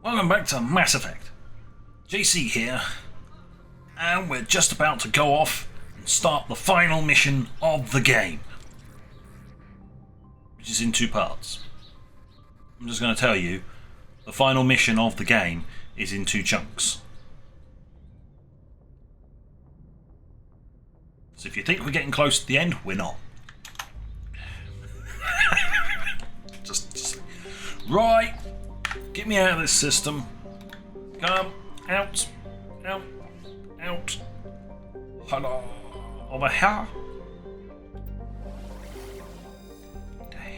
Welcome back to Mass Effect. JC here, and we're just about to go off and start the final mission of the game, which is in two parts. I'm just going to tell you, the final mission of the game is in two chunks. So if you think we're getting close to the end, we're not. just right. Get me out of this system. Come out, out, out. Hello, over here.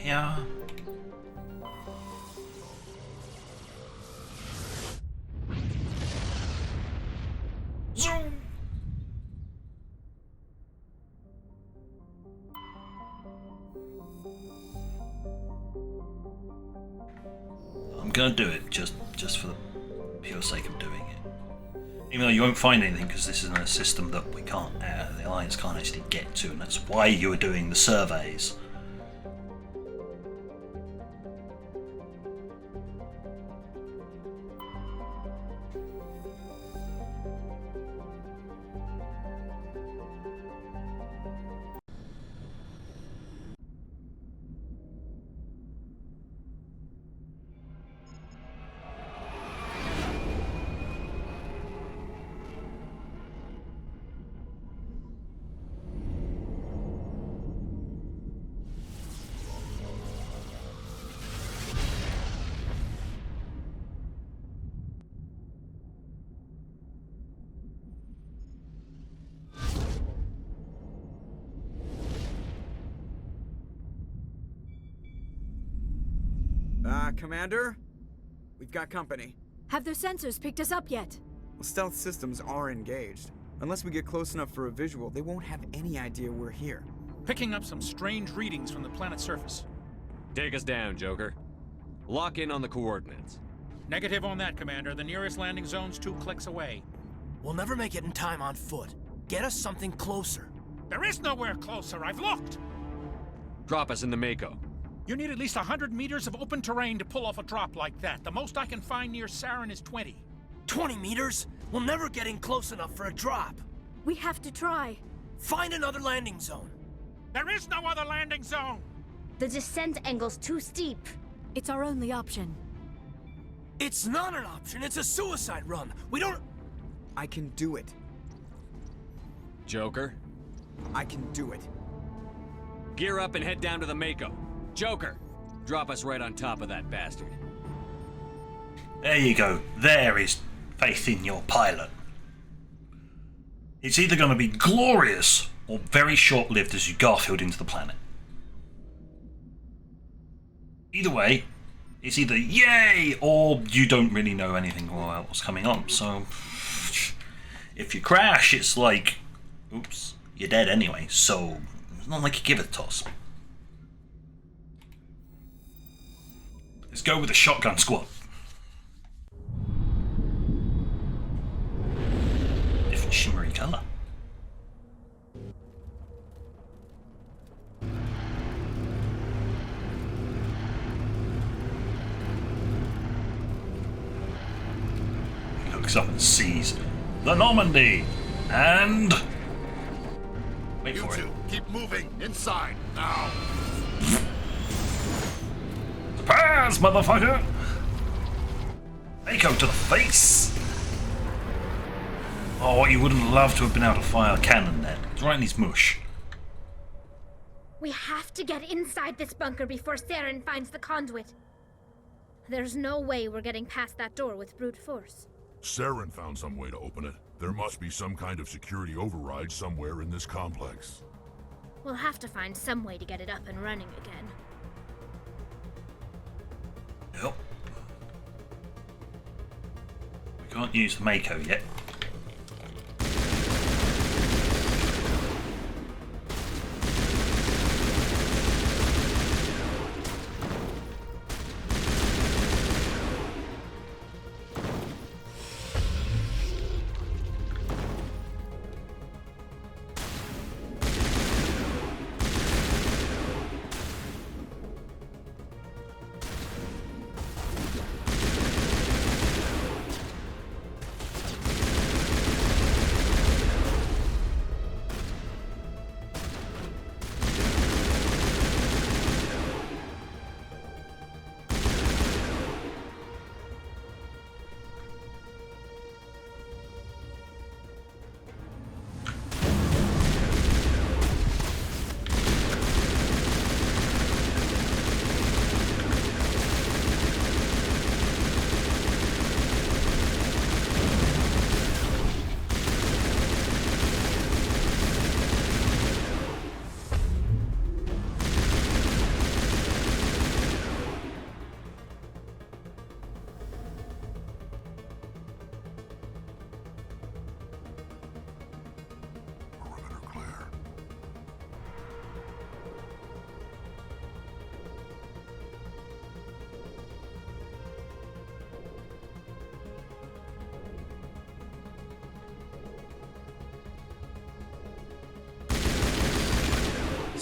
Here. Zoom. I'm gonna do it just for the pure sake of doing it. Even though you won't find anything because this isn't a system that we can't, the Alliance can't actually get to, and that's why you were doing the surveys. Commander? We've got company. Have their sensors picked us up yet? Well, stealth systems are engaged. Unless we get close enough for a visual, they won't have any idea we're here. Picking up some strange readings from the planet's surface. Take us down, Joker. Lock in on the coordinates. Negative on that, Commander. The nearest landing zone's 2 clicks away. We'll never make it in time on foot. Get us something closer. There is nowhere closer. I've looked. Drop us in the Mako. You need at least 100 meters of open terrain to pull off a drop like that. The most I can find near Saren is 20. 20 meters? We'll never get in close enough for a drop. We have to try. Find another landing zone. There is no other landing zone! The descent angle's too steep. It's our only option. It's not an option. It's a suicide run. We don't... I can do it. Joker, I can do it. gear up and head down to the Mako. Joker, drop us right on top of that bastard. There you go. There is faith in your pilot. It's either going to be glorious or very short-lived as you Garfield into the planet. Either way, it's either yay or you don't really know anything about what's coming on. So if you crash, it's like, oops, you're dead anyway. So it's not like you give it a toss. Let's go with the shotgun squad. Different shimmery colour. He looks up and sees the Normandy and wait for it. Keep moving inside now. Surprise, motherfucker! Mako to the face! Oh, you wouldn't love to have been able to fire a cannon then. It's right in his mush. We have to get inside this bunker before Saren finds the conduit. There's no way we're getting past that door with brute force. Saren found some way to open it. There must be some kind of security override somewhere in this complex. We'll have to find some way to get it up and running again. Yep. We can't use the Mako yet.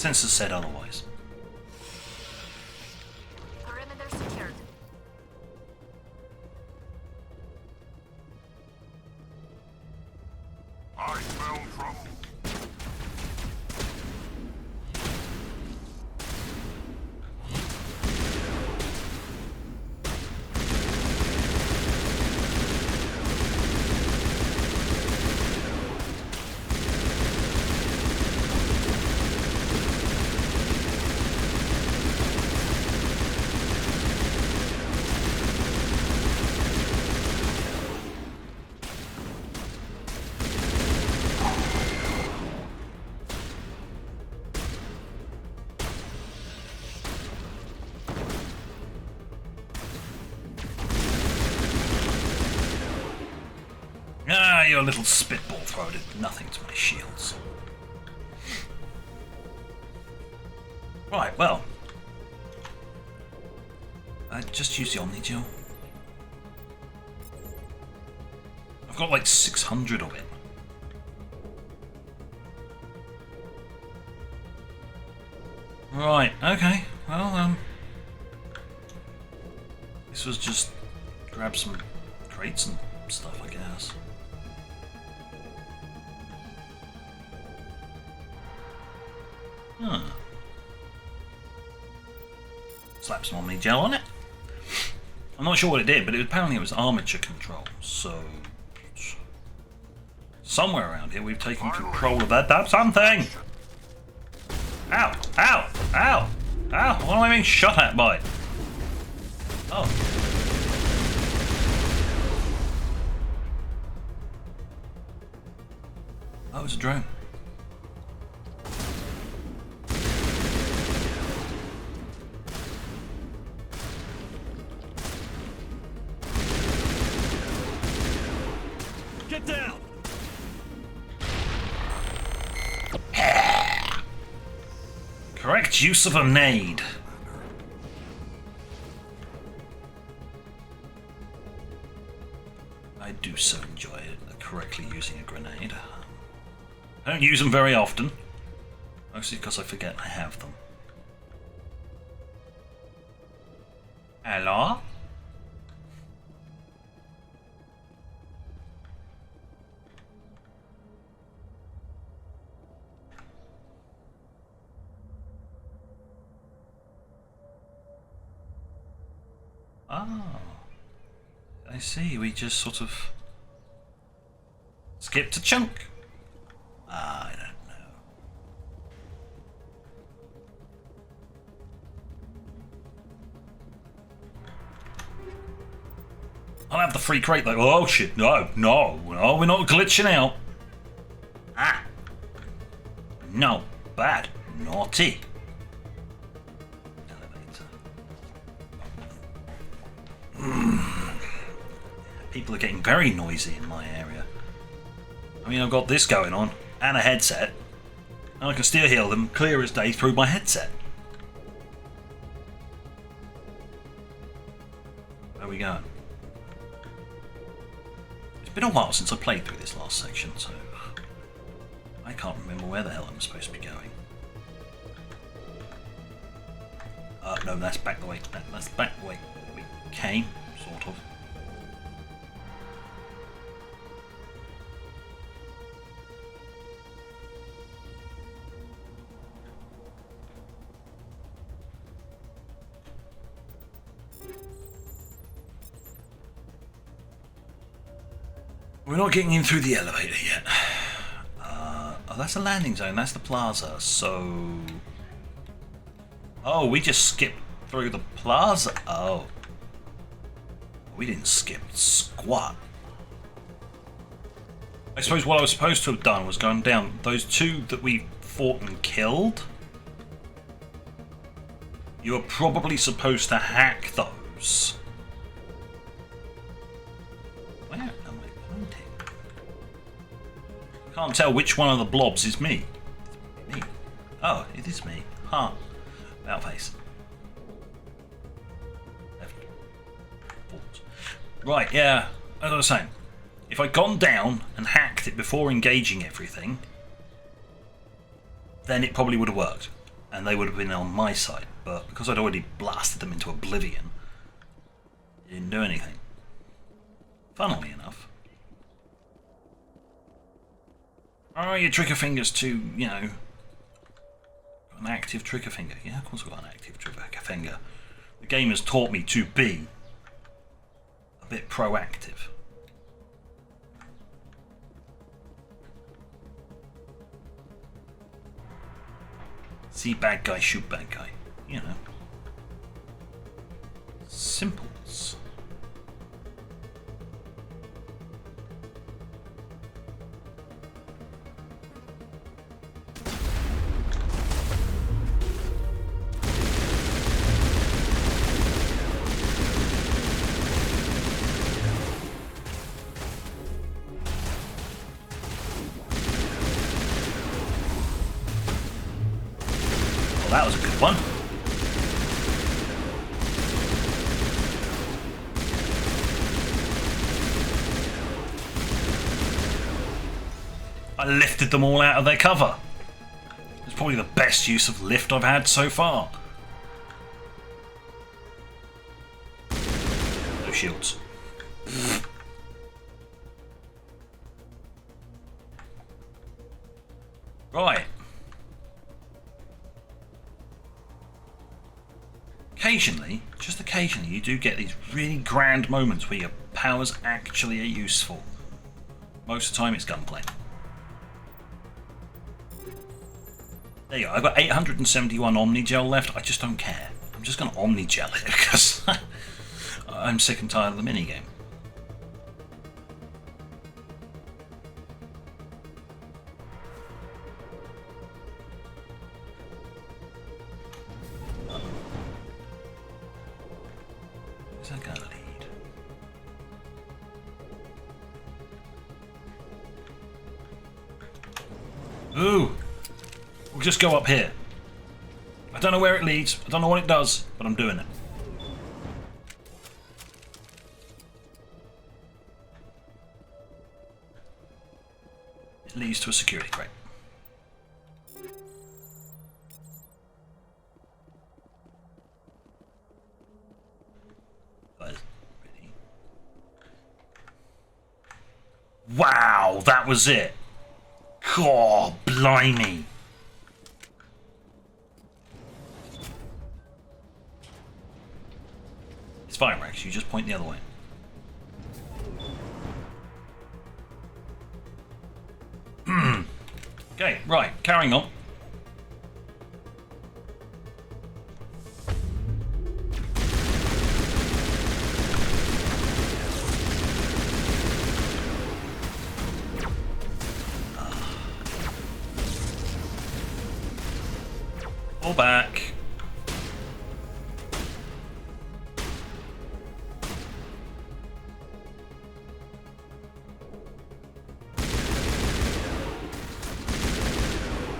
Sensors said otherwise. Perimeter secured. I smell trouble. Ah, your little spitball throw did nothing to my shields. Right, well. I just use the Omni-Gel. I've got like 600 of it. Right, okay. Well, this was just grab some crates and stuff, I guess. Huh. Slap some Omni-Gel on it. I'm not sure what it did, but apparently it was armature control, so... somewhere around here we've taken control of that damn something! Ow! Ow! Ow! Ow! What am I being shot at by? Oh. Oh, it's a drone. Get down! Correct use of a nade. I do so enjoy it, correctly using a grenade. I don't use them very often, mostly because I forget I have them. Hello? Oh, I see. We just sort of skipped a chunk. I don't know. I'll have the free crate though. Oh shit! No, we're not glitching out. Ah, no, bad, naughty. People are getting very noisy in my area. I mean, I've got this going on, and a headset, and I can still hear them clear as day through my headset. Where are we going? It's been a while since I played through this last section, so I can't remember where the hell I'm supposed to be going. No, that's back the way. That's back the way we came, sort of. We're not getting in through the elevator yet. Oh, that's a landing zone. That's the plaza. So... oh, we just skipped through the plaza. Oh. We didn't skip squat. I suppose what I was supposed to have done was gone down. Those two that we fought and killed, you were probably supposed to hack those. Where am I pointing? Can't tell which one of the blobs is me. Me. Oh, it is me. Huh. About face. Left. Forwards. Right, yeah. As I was saying, if I'd gone down and hacked it before engaging everything, then it probably would have worked. and they would have been on my side, but because I'd already blasted them into oblivion, it didn't do anything. Funnily enough. Oh, your trigger finger's too, you know, got an active trigger finger. Yeah, of course I've got an active trigger finger. The game has taught me to be a bit proactive. See bad guy, shoot bad guy. You know. Simples. That was a good one. I lifted them all out of their cover. It's probably the best use of lift I've had so far. No shields. Right. Occasionally, just occasionally, you do get these really grand moments where your powers actually are useful. Most of the time it's gunplay. There you go, I've got 871 Omnigel left. I just don't care. I'm just going to Omnigel it because I'm sick and tired of the minigame. Ooh! We'll just go up here. I don't know where it leads, I don't know what it does, but I'm doing it. It leads to a security crate. Ready? Wow, that was it. God, blimey. It's fine, Rex. You just point the other way. Okay, right. Carrying on. Pull back.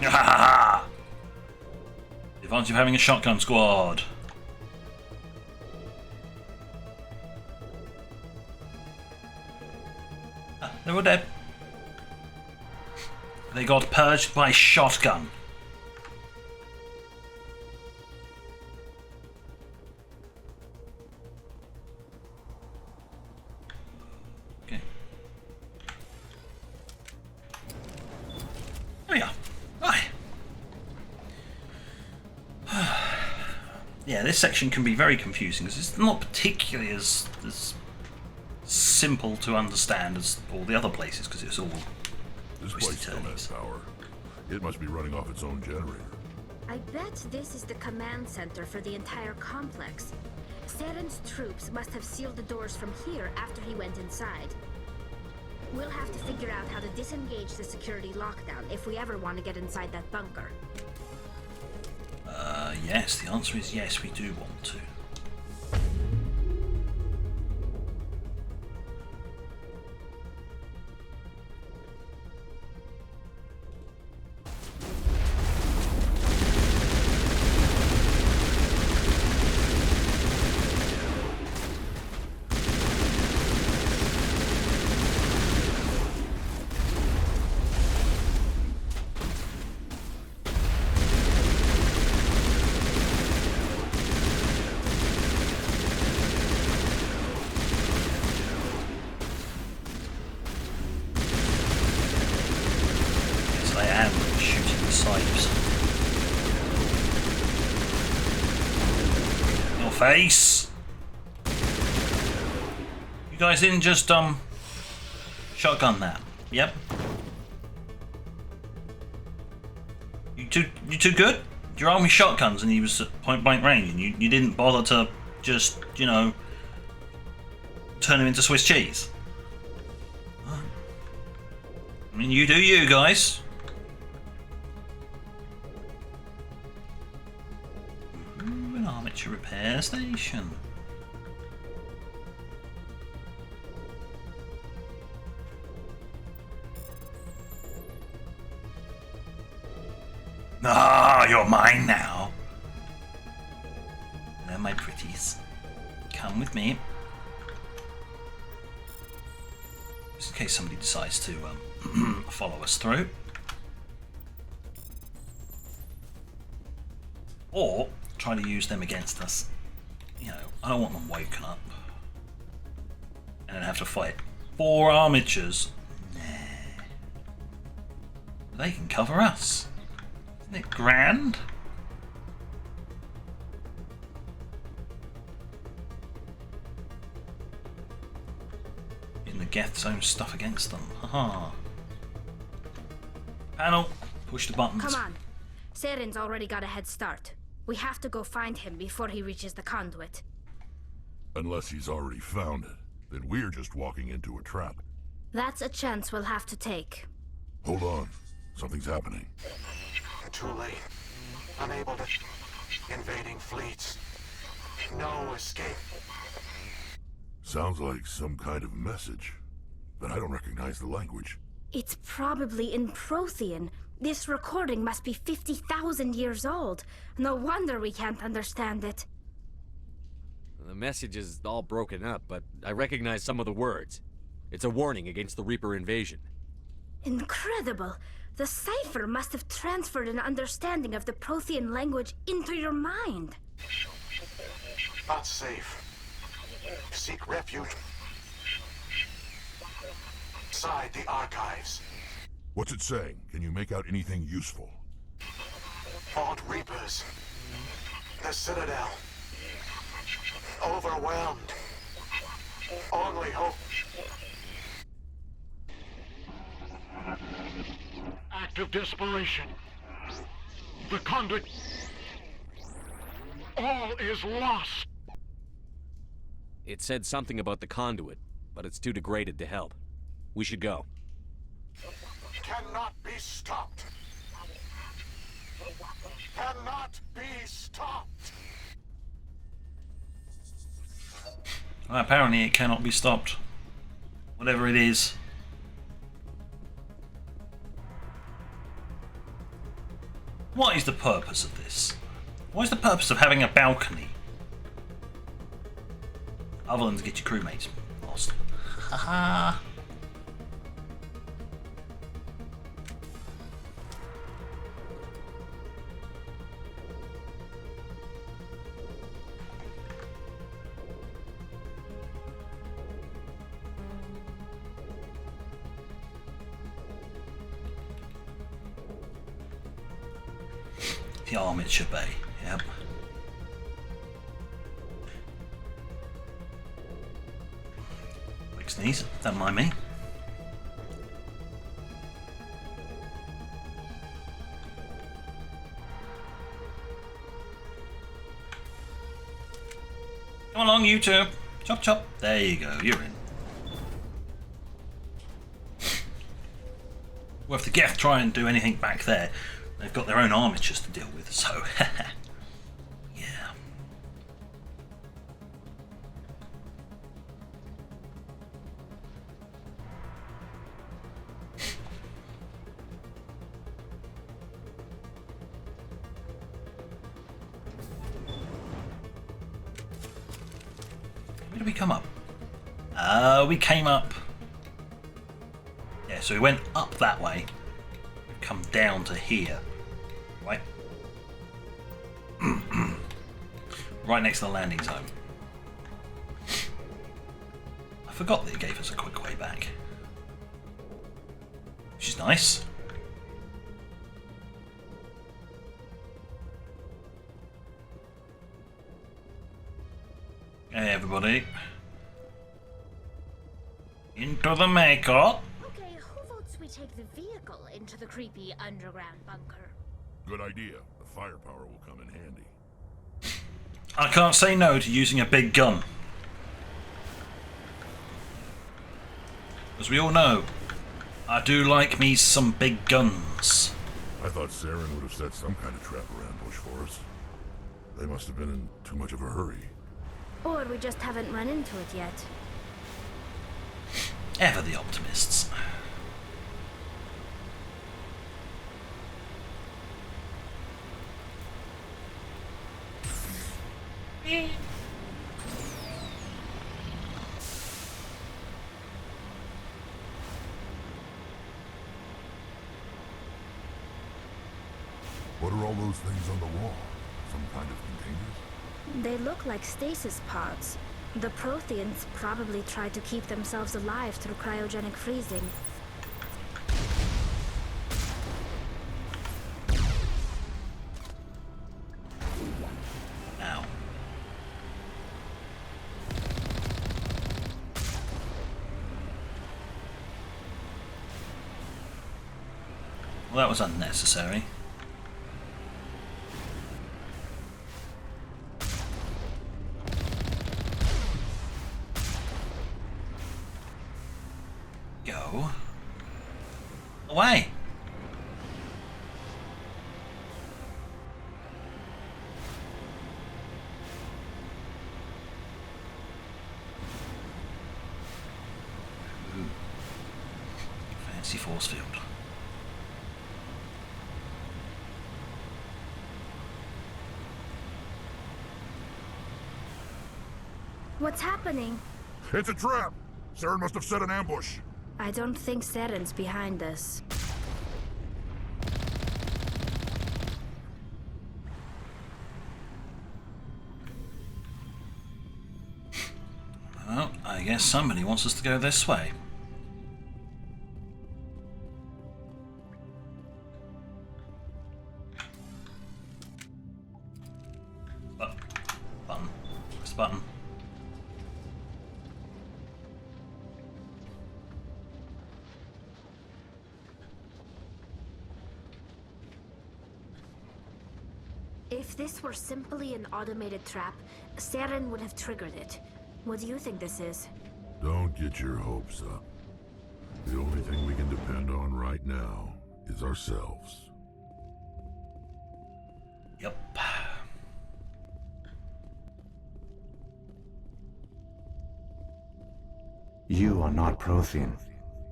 The advantage of having a shotgun squad. Ah, they were dead. They got purged by shotgun. Yeah, this section can be very confusing because it's not particularly as simple to understand as all the other places because it's all This place still has power. It must be running off its own generator. I bet this is the command center for the entire complex. Saren's troops must have sealed the doors from here after he went inside. We'll have to figure out how to disengage the security lockdown if we ever want to get inside that bunker. Yes, the answer is yes, we do want to. pipes. Your face! You guys didn't just, shotgun that. Yep. You too good? You're armed with shotguns and he was at point blank range and you didn't bother to just, you know, turn him into Swiss cheese. I mean, you do you, guys. Ooh, an armature repair station. Ah, you're mine now. They're my pretties. Come with me. Just in case somebody decides to follow us through. Or try to use them against us. You know, I don't want them woken up. And then have to fight 4 armatures. Nah. They can cover us. Isn't it grand? Getting the Geth's own stuff against them. Haha. Panel, push the buttons. Come on. Seren's already got a head start. We have to go find him before he reaches the conduit. Unless he's already found it, then we're just walking into a trap. That's a chance we'll have to take. Hold on. Something's happening. Too late. Unable to... Invading fleets. No escape. Sounds like some kind of message, but I don't recognize the language. It's probably in Prothean. This recording must be 50,000 years old. No wonder we can't understand it. The message is all broken up, but I recognize some of the words. It's a warning against the Reaper invasion. Incredible! The cipher must have transferred an understanding of the Prothean language into your mind. Not safe. Seek refuge inside the archives. What's it saying? Can you make out anything useful? Fought Reapers. The Citadel. Overwhelmed. Only hope. Act of desperation. The conduit. All is lost. It said something about the conduit, but it's too degraded to help. We should go. Cannot be stopped. Cannot be stopped. Well, apparently it cannot be stopped. Whatever it is. What is the purpose of this? What is the purpose of having a balcony? Other than to get your crewmates lost. Haha. The armature bay, yep. Quick sneeze, don't mind me. Come along, you two. Chop chop. There you go, you're in. Well, if the Geth try and do anything back there, they've got their own armatures to deal with, so yeah. Where did we come up? We came up. Yeah, so we went up that way. We've come down to here. Right? Right next to the landing zone. I forgot that it gave us a quick way back. Which is nice. Hey everybody. Into the Maker. Okay, who votes we take the vehicle into the creepy underground bunker? Good idea. The firepower will come in handy. I can't say no to using a big gun. As we all know, I do like me some big guns. I thought Saren would have set some kind of trap or ambush for us. They must have been in too much of a hurry. Or we just haven't run into it yet. Ever the optimists. What are all those things on the wall? Some kind of containers? They look like stasis pods. The Protheans probably tried to keep themselves alive through cryogenic freezing. Ow. Well, that was unnecessary. Go away. Ooh. Fancy force field. What's happening? It's a trap! Saren must have set an ambush. I don't think Saren's behind this. Well, I guess somebody wants us to go this way. Button. Press the button. If this were simply an automated trap, Saren would have triggered it. What do you think this is? Don't get your hopes up. The only thing we can depend on right now is ourselves. Yep. You are not Prothean,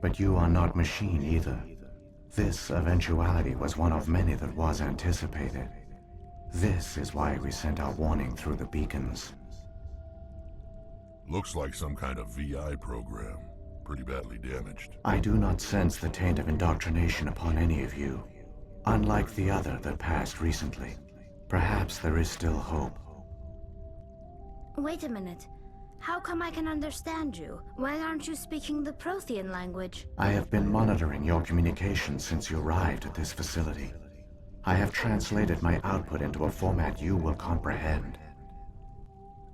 but you are not machine either. This eventuality was one of many that was anticipated. This is why we sent our warning through the beacons. Looks like some kind of VI program. Pretty badly damaged. I do not sense the taint of indoctrination upon any of you. Unlike the other that passed recently. Perhaps there is still hope. Wait a minute. How come I can understand you? Why aren't you speaking the Prothean language? I have been monitoring your communications since you arrived at this facility. I have translated my output into a format you will comprehend.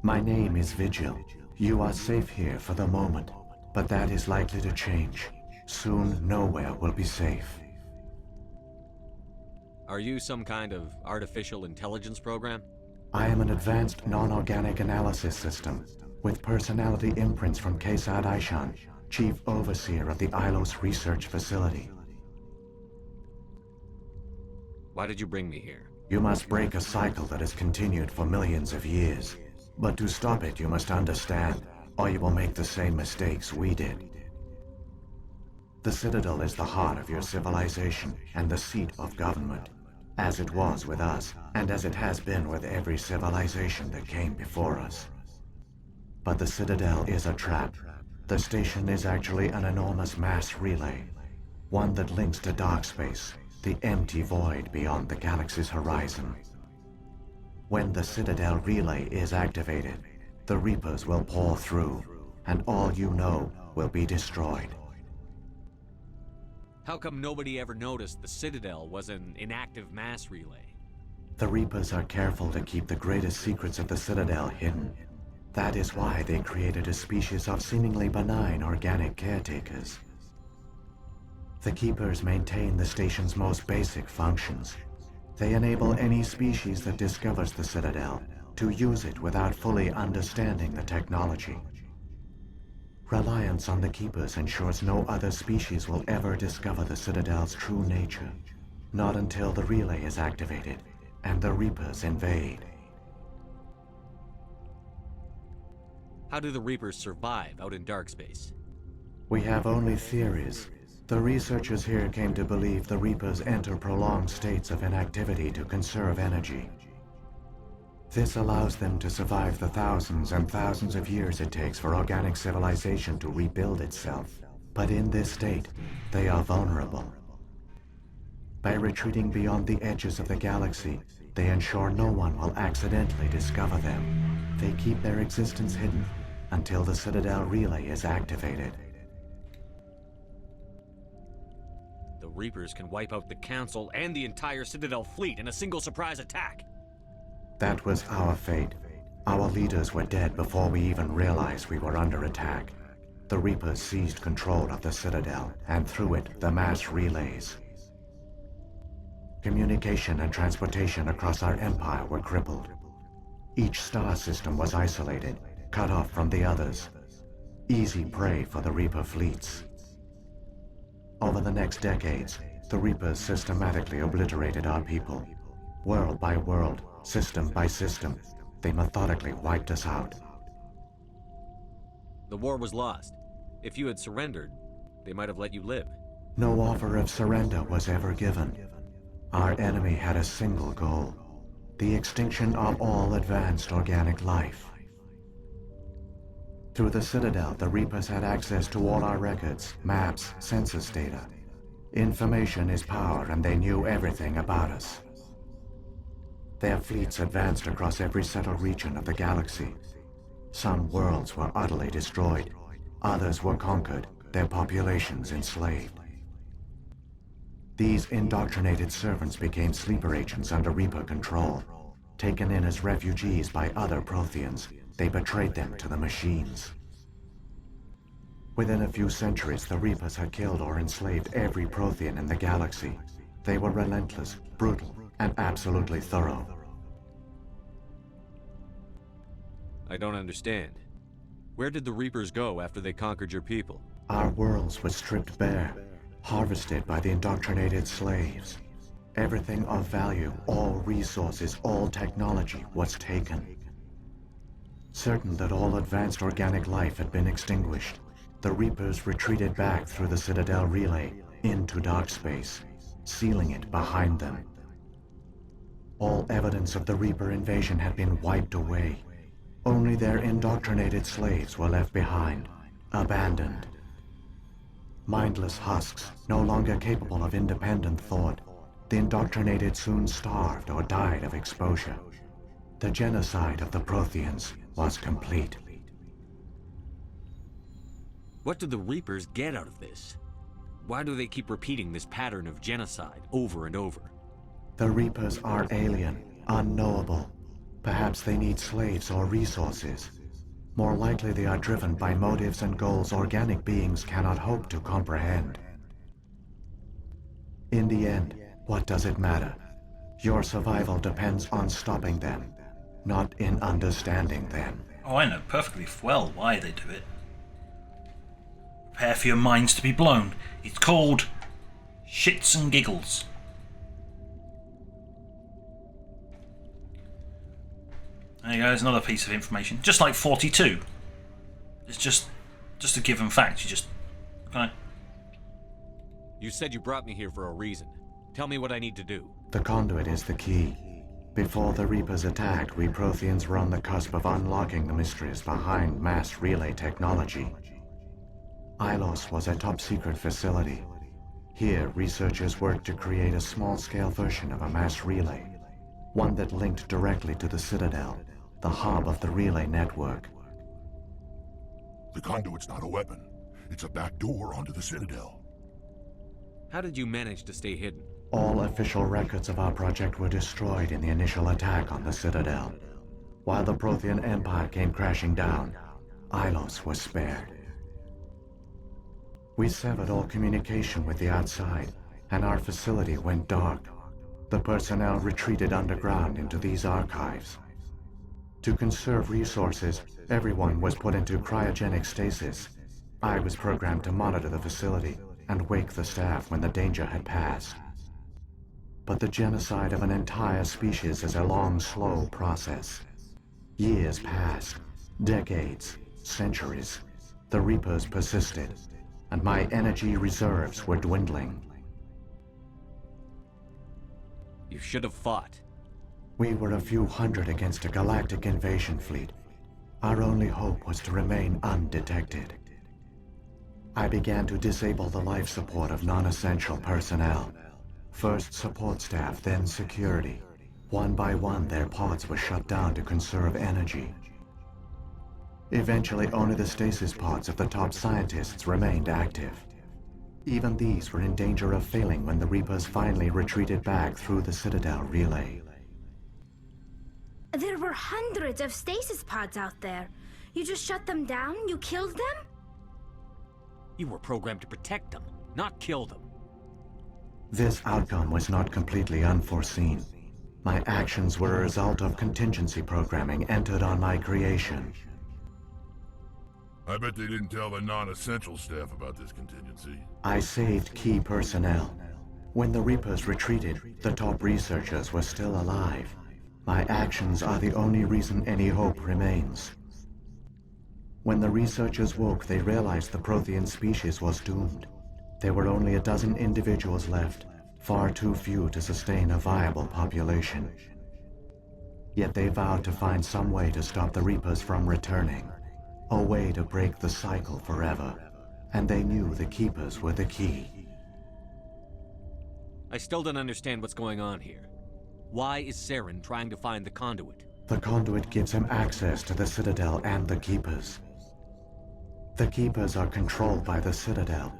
My name is Vigil. You are safe here for the moment, but that is likely to change. Soon, nowhere will be safe. Are you some kind of artificial intelligence program? I am an advanced non-organic analysis system, with personality imprints from Kesad Aishan, Chief Overseer of the Ilos Research Facility. Why did you bring me here? You must break a cycle that has continued for millions of years. But to stop it, you must understand, or you will make the same mistakes we did. The Citadel is the heart of your civilization and the seat of government, as it was with us, and as it has been with every civilization that came before us. But the Citadel is a trap. The station is actually an enormous mass relay, one that links to dark space, the empty void beyond the galaxy's horizon. When the Citadel relay is activated, the Reapers will pour through, and all you know will be destroyed. How come nobody ever noticed the Citadel was an inactive mass relay? The Reapers are careful to keep the greatest secrets of the Citadel hidden. That is why they created a species of seemingly benign organic caretakers. The Keepers maintain the station's most basic functions. They enable any species that discovers the Citadel to use it without fully understanding the technology. Reliance on the Keepers ensures no other species will ever discover the Citadel's true nature. Not until the relay is activated and the Reapers invade. How do the Reapers survive out in dark space? We have only theories. The researchers here came to believe the Reapers enter prolonged states of inactivity to conserve energy. This allows them to survive the thousands and thousands of years it takes for organic civilization to rebuild itself. But in this state, they are vulnerable. By retreating beyond the edges of the galaxy, they ensure no one will accidentally discover them. They keep their existence hidden until the Citadel relay is activated. The Reapers can wipe out the Council and the entire Citadel fleet in a single surprise attack. That was our fate. Our leaders were dead before we even realized we were under attack. The Reapers seized control of the Citadel, and through it, the mass relays. Communication and transportation across our empire were crippled. Each star system was isolated, cut off from the others. Easy prey for the Reaper fleets. Over the next decades, the Reapers systematically obliterated our people. World by world, system by system, they methodically wiped us out. The war was lost. If you had surrendered, they might have let you live. No offer of surrender was ever given. Our enemy had a single goal: the extinction of all advanced organic life. Through the Citadel, the Reapers had access to all our records, maps, census data. Information is power, and they knew everything about us. Their fleets advanced across every settled region of the galaxy. Some worlds were utterly destroyed. Others were conquered, their populations enslaved. These indoctrinated servants became sleeper agents under Reaper control. Taken in as refugees by other Protheans, they betrayed them to the machines. Within a few centuries, the Reapers had killed or enslaved every Prothean in the galaxy. They were relentless, brutal, and absolutely thorough. I don't understand. Where did the Reapers go after they conquered your people? Our worlds were stripped bare, harvested by the indoctrinated slaves. Everything of value, all resources, all technology was taken. Certain that all advanced organic life had been extinguished, the Reapers retreated back through the Citadel relay into dark space, sealing it behind them. All evidence of the Reaper invasion had been wiped away. Only their indoctrinated slaves were left behind, abandoned. Mindless husks, no longer capable of independent thought, the indoctrinated soon starved or died of exposure. The genocide of the Protheans was complete. What do the Reapers get out of this? Why do they keep repeating this pattern of genocide over and over? The Reapers are alien, unknowable. Perhaps they need slaves or resources. More likely they are driven by motives and goals organic beings cannot hope to comprehend. In the end, what does it matter? Your survival depends on stopping them, not in understanding them. Oh, I know perfectly well why they do it. Prepare for your minds to be blown. It's called shits and giggles. There you go, there's another piece of information. Just like 42. It's just a given fact. You just... Okay. You said you brought me here for a reason. Tell me what I need to do. The conduit is the key. Before the Reapers attacked, we Protheans were on the cusp of unlocking the mysteries behind mass relay technology. Ilos was a top-secret facility. Here, researchers worked to create a small-scale version of a mass relay, one that linked directly to the Citadel, the hub of the relay network. The conduit's not a weapon. It's a back door onto the Citadel. How did you manage to stay hidden? All official records of our project were destroyed in the initial attack on the Citadel. While the Prothean Empire came crashing down, Ilos was spared. We severed all communication with the outside, and our facility went dark. The personnel retreated underground into these archives. To conserve resources, everyone was put into cryogenic stasis. I was programmed to monitor the facility and wake the staff when the danger had passed. But the genocide of an entire species is a long, slow process. Years passed, decades, centuries. The Reapers persisted, and my energy reserves were dwindling. You should have fought. We were a few hundred against a galactic invasion fleet. Our only hope was to remain undetected. I began to disable the life support of non-essential personnel. First support staff, then security. One by one, their pods were shut down to conserve energy. Eventually, only the stasis pods of the top scientists remained active. Even these were in danger of failing when the Reapers finally retreated back through the Citadel relay. There were hundreds of stasis pods out there. You just shut them down? You killed them? You were programmed to protect them, not kill them. This outcome was not completely unforeseen. My actions were a result of contingency programming entered on my creation. I bet they didn't tell the non-essential staff about this contingency. I saved key personnel. When the Reapers retreated, the top researchers were still alive. My actions are the only reason any hope remains. When the researchers woke, they realized the Prothean species was doomed. There were only a dozen individuals left, far too few to sustain a viable population. Yet they vowed to find some way to stop the Reapers from returning. A way to break the cycle forever. And they knew the Keepers were the key. I still don't understand what's going on here. Why is Saren trying to find the conduit? The conduit gives him access to the Citadel and the Keepers. The Keepers are controlled by the Citadel.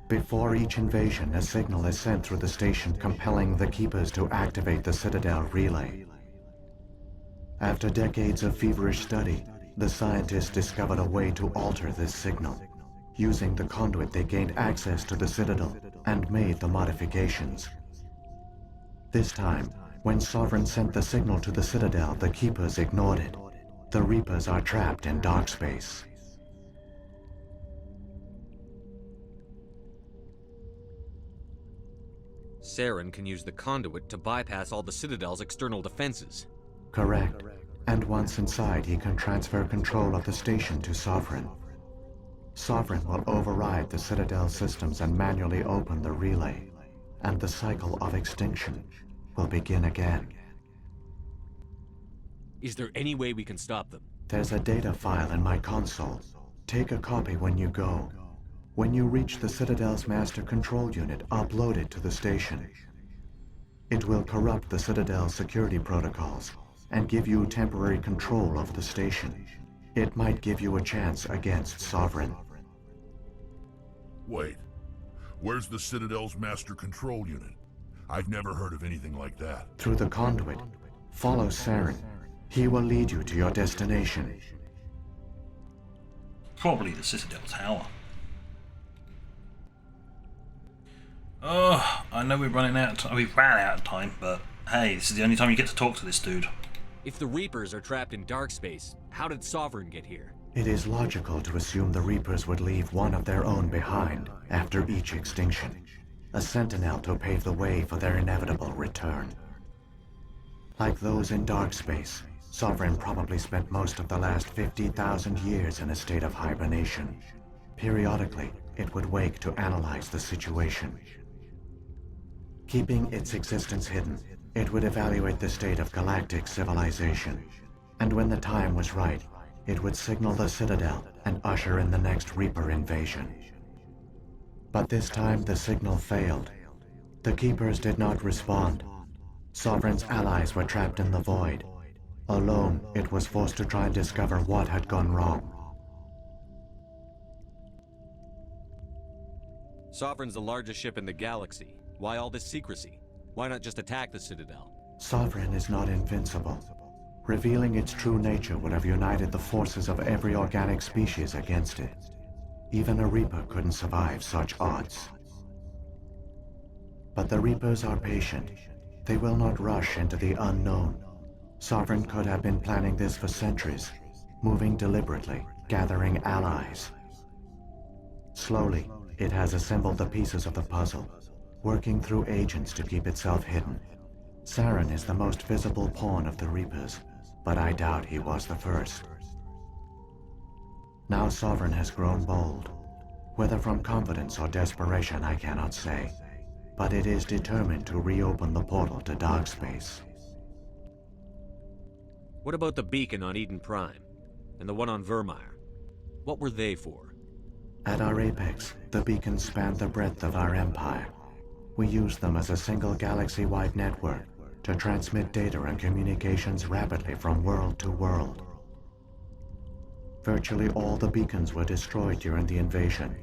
Before each invasion, a signal is sent through the station compelling the Keepers to activate the Citadel relay. After decades of feverish study, the scientists discovered a way to alter this signal. Using the conduit, they gained access to the Citadel and made the modifications. This time, when Sovereign sent the signal to the Citadel, the Keepers ignored it. The Reapers are trapped in dark space. Saren can use the conduit to bypass all the Citadel's external defenses. Correct. And once inside, he can transfer control of the station to Sovereign. Sovereign will override the Citadel systems and manually open the relay, and the cycle of extinction will begin again. Is there any way we can stop them? There's a data file in my console. Take a copy when you go. When you reach the Citadel's master control unit, upload it to the station. It will corrupt the Citadel's security protocols and give you temporary control of the station. It might give you a chance against Sovereign. Wait, where's the Citadel's master control unit? I've never heard of anything like that. Through the conduit. Follow Saren. He will lead you to your destination. Probably the Citadel Tower. Oh, I know we're running out of time. We ran out of time, but hey, this is the only time you get to talk to this dude. If the Reapers are trapped in dark space, how did Sovereign get here? It is logical to assume the Reapers would leave one of their own behind after each extinction. A sentinel to pave the way for their inevitable return. Like those in dark space, Sovereign probably spent most of the last 50,000 years in a state of hibernation. Periodically, it would wake to analyze the situation. Keeping its existence hidden, it would evaluate the state of galactic civilization. And when the time was right, it would signal the Citadel and usher in the next Reaper invasion. But this time the signal failed. The Keepers did not respond. Sovereign's allies were trapped in the void. Alone, it was forced to try and discover what had gone wrong. Sovereign's the largest ship in the galaxy. Why all this secrecy? Why not just attack the Citadel? Sovereign is not invincible. Revealing its true nature would have united the forces of every organic species against it. Even a Reaper couldn't survive such odds. But the Reapers are patient. They will not rush into the unknown. Sovereign could have been planning this for centuries, moving deliberately, gathering allies. Slowly, it has assembled the pieces of the puzzle, working through agents to keep itself hidden. Saren is the most visible pawn of the Reapers, but I doubt he was the first. Now Sovereign has grown bold. Whether from confidence or desperation, I cannot say. But it is determined to reopen the portal to dark space. What about the beacon on Eden Prime? And the one on Vermeer? What were they for? At our apex, the beacons spanned the breadth of our empire. We used them as a single galaxy-wide network to transmit data and communications rapidly from world to world. Virtually all the beacons were destroyed during the invasion,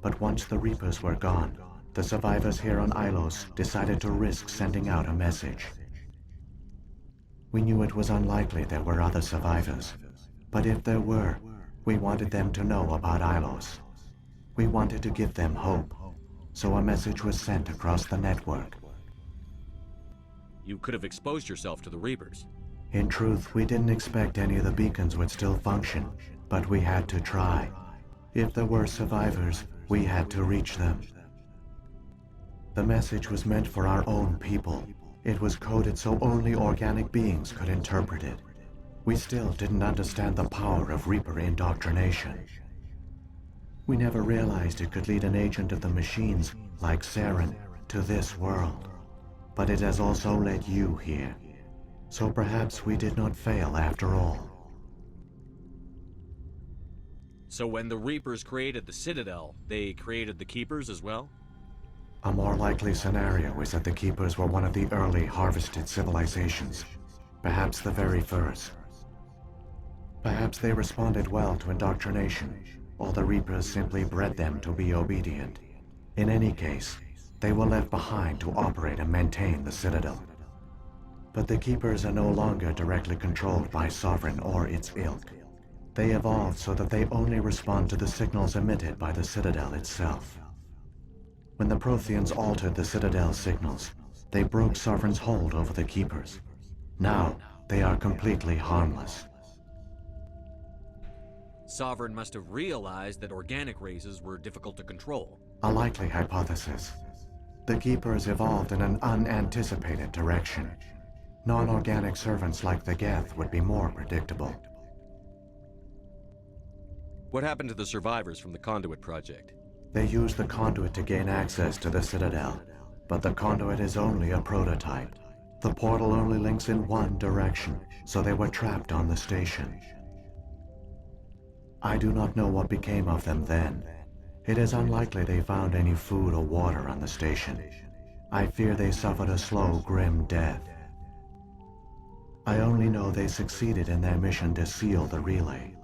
but once the Reapers were gone, the survivors here on Ilos decided to risk sending out a message. We knew it was unlikely there were other survivors, but if there were, we wanted them to know about Ilos. We wanted to give them hope, so a message was sent across the network. You could have exposed yourself to the Reapers. In truth, we didn't expect any of the beacons would still function, but we had to try. If there were survivors, we had to reach them. The message was meant for our own people. It was coded so only organic beings could interpret it. We still didn't understand the power of Reaper indoctrination. We never realized it could lead an agent of the machines, like Saren, to this world. But it has also led you here. So perhaps we did not fail after all. So when the Reapers created the Citadel, they created the Keepers as well? A more likely scenario is that the Keepers were one of the early harvested civilizations, perhaps the very first. Perhaps they responded well to indoctrination, or the Reapers simply bred them to be obedient. In any case, they were left behind to operate and maintain the Citadel. But the Keepers are no longer directly controlled by Sovereign or its ilk. They evolved so that they only respond to the signals emitted by the Citadel itself. When the Protheans altered the Citadel's signals, they broke Sovereign's hold over the Keepers. Now, they are completely harmless. Sovereign must have realized that organic races were difficult to control. A likely hypothesis. The Keepers evolved in an unanticipated direction. Non-organic servants like the Geth would be more predictable. What happened to the survivors from the Conduit project? They used the conduit to gain access to the Citadel, but the conduit is only a prototype. The portal only links in one direction, so they were trapped on the station. I do not know what became of them then. It is unlikely they found any food or water on the station. I fear they suffered a slow, grim death. I only know they succeeded in their mission to seal the relay.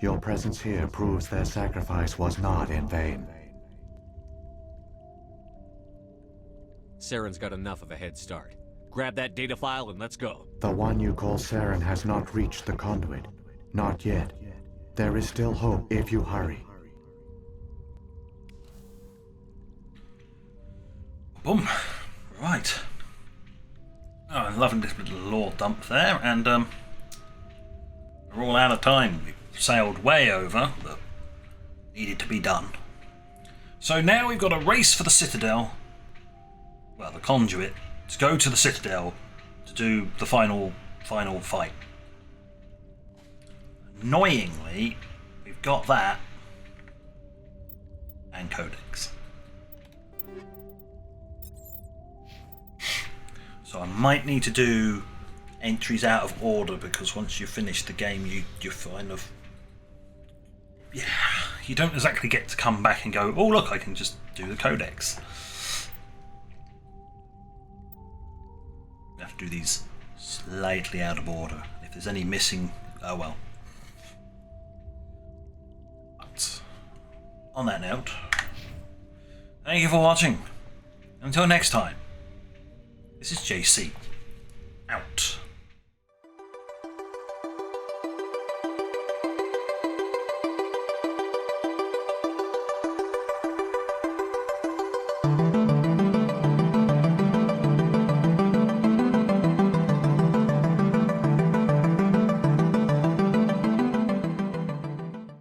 Your presence here proves their sacrifice was not in vain. Saren's got enough of a head start. Grab that data file and let's go. The one you call Saren has not reached the conduit. Not yet. There is still hope if you hurry. Boom. Right. Oh, I'm loving this little lore dump there, and we're all out of time. We've sailed way over, but needed to be done. So now we've got a race for the Citadel, well, the conduit, to go to the Citadel to do the final fight. Annoyingly, we've got that and Codex. So I might need to do entries out of order, because once you finish the game, you kind of, yeah, you don't exactly get to come back and go, oh look, I can just do the Codex. You have to do these slightly out of order. If there's any missing, oh well. But on that note, thank you for watching. Until next time, this is JC.